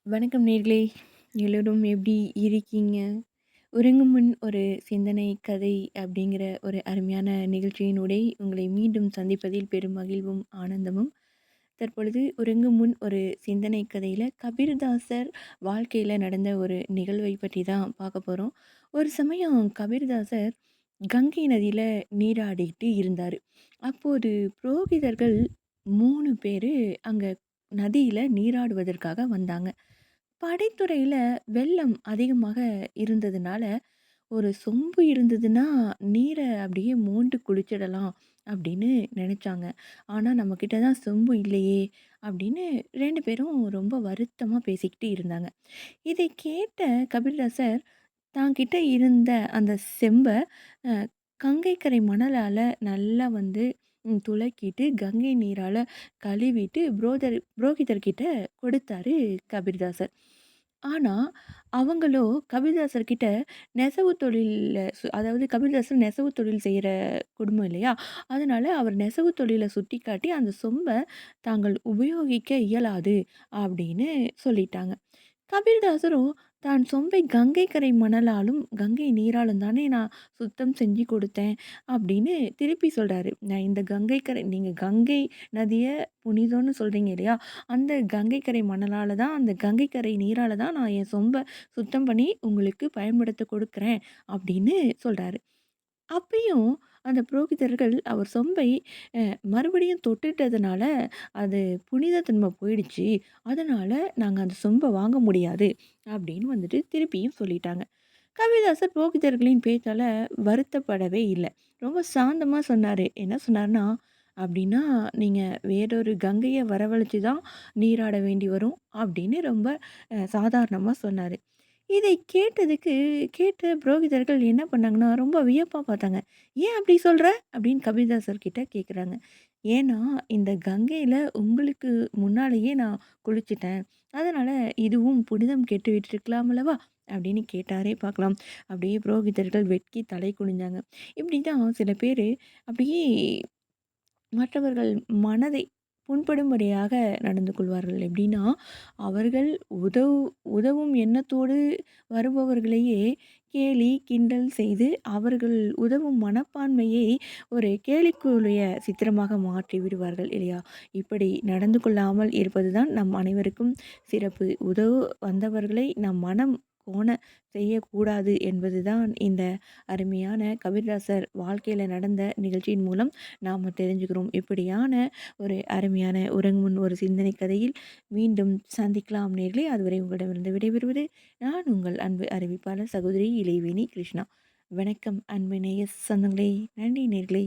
வணக்கம் நேர்களே! எல்லோரும் எப்படி இருக்கீங்க? "உறங்கும் முன் ஒரு சிந்தனை கதை" அப்படிங்கிற ஒரு அருமையான நிகழ்ச்சியினூடே உங்களை மீண்டும் சந்திப்பதில் பெரும் மகிழ்வும், ஆனந்தமும். தற்பொழுது "உறங்கும் முன் ஒரு சிந்தனை கதையில" கபீர்தாசர் வாழ்க்கையில நடந்த ஒரு நிகழ்வை பற்றி தான் பார்க்க போறோம். ஒரு சமயம் கபீர்தாசர் கங்கை நதியில நீராடிட்டு இருந்தாரு. அப்போது புரோகிதர்கள் 3 பேரு அங்க நதியில நீராடுவதற்காக வந்தாங்க. படைத்துறையில வெள்ளம் அதிகமாக இருந்ததுனால, ஒரு சொம்பு இருந்ததுன்னா, நீர அப்படியே மோண்டு குடிச்சிடலாம் அப்படின்னு நெனச்சாங்க. ஆனா, நம்மகிட்ட தான் சொம்பு இல்லையே அப்படின்னு 2 பேரும் ரொம்ப வருத்தமா பேசிக்கிட்டு இருந்தாங்க. இதை கேட்ட கபிலதாசர் தான்கிட்ட இருந்த அந்த செம்ப அ கங்கைக்கரை மணலால நல்லா வந்து துலக்கிட்டு, கங்கை நீரால கழுவிட்டு புரோகிதர்கிட்ட கொடுத்தாரு கபீர்தாசர். ஆனா, அவங்களோ கபீர்தாசர் கிட்ட நெசவு தொழில்ல அதாவது கபீர்தாசர் நெசவு தொழில் செய்ற குடும்பம் இல்லையா? அதனால அவர் நெசவு தொழில சுட்டிக்காட்டி அந்த சொம்ப தாங்கள் உபயோகிக்க இயலாது அப்படின்னு சொல்லிட்டாங்க. கபீர்தாசரும் தான் சொம்பை கங்கை கரை மணலாலும், கங்கை நீராலும் தானே நான் சுத்தம் செஞ்சு கொடுத்தேன் அப்படின்னு திருப்பி சொல்றாரு. நான் இந்த கங்கை கரை நீங்க கங்கை நதிய புனிதம்னு சொல்றீங்க இல்லையா? அந்த கங்கை கரை மணலால தான், அந்த கங்கை கரை நீரால தான் நான் என் சொம்ப சுத்தம் பண்ணி உங்களுக்கு பயன்படுத்த கொடுக்குறேன் அப்படின்னு சொல்றாரு. அப்பயும் அந்த புரோகிதர்கள் அவர் சொம்பை அ மறுபடியும் தொட்டுட்டதுனால, அது புனித தன்மை போயிடுச்சு. அதனால நாங்க அந்த சொம்ப வாங்க முடியாது. அப்படின்னு வந்துட்டு திருப்பியும் சொல்லிட்டாங்க. கவிதாசர் புரோகிதர்களின் பேச்சால வருத்தப்படவே இல்ல. ரொம்ப சாந்தமா சொன்னாரு. என்ன சொன்னாருன்னா, "அப்படின்னா நீங்க வேறொரு கங்கைய வரவழைச்சு தான் நீராட வேண்டி வரும்." அப்படின்னு ரொம்ப சாதாரணமா சொன்னாரு. இதை கேட்ட புரோகிதர்கள் என்ன பண்ணாங்கன்னா, ரொம்ப வியப்பா பார்த்தாங்க. "ஏன் அப்படி சொல்ற?" அப்படின்னு கபீர்தாசர் கிட்ட கேட்குறாங்க. "ஏன்னா, இந்த கங்கையில உங்களுக்கு முன்னாலேயே நான் குளிச்சுட்டேன். அதனால இதுவும் புனிதம் கெட்டு விட்டுருக்கலாம் அல்லவா?" அப்படின்னு கேட்டாரே பார்க்கலாம். அப்படியே புரோகிதர்கள் வெட்கி தலை குனிஞ்சாங்க. இப்படி தான் சில பேரு அப்படியே மற்றவர்கள் மனதை புண்படும்படியாக நடந்து கொள்வார்கள். எப்படின்னா, அவர்கள் உதவும் எண்ணத்தோடு வருபவர்களையே கேலி, கிண்டல் செய்து அவர்கள் உதவும் மனப்பான்மையை ஒரு கேலிக்குரிய சித்திரமாக மாற்றி விடுவார்கள் இல்லையா? இப்படி நடந்து கொள்ளாமல் இருப்பதுதான் நம் அனைவருக்கும் சிறப்பு. வந்தவர்களை நம் மனம் கோண செய்யக்கூடாது என்பதுதான் இந்த அருமையான கபீர்தாசர் வாழ்க்கையில நடந்த நிகழ்ச்சியின் மூலம் நாம தெரிஞ்சுக்கிறோம். இப்படியான ஒரு அருமையான உறங்கும் முன் ஒரு சிந்தனை கதையில் மீண்டும் சந்திக்கலாம் நேர்களே. அதுவரை உங்களிடமிருந்து விடைபெறுவது நான் உங்கள் அன்பு அறிவிப்பாளர் சகோதரி இளைவேணி கிருஷ்ணா. வணக்கம் அன்பு நேய சொந்தங்களே. நன்றி நேர்களே.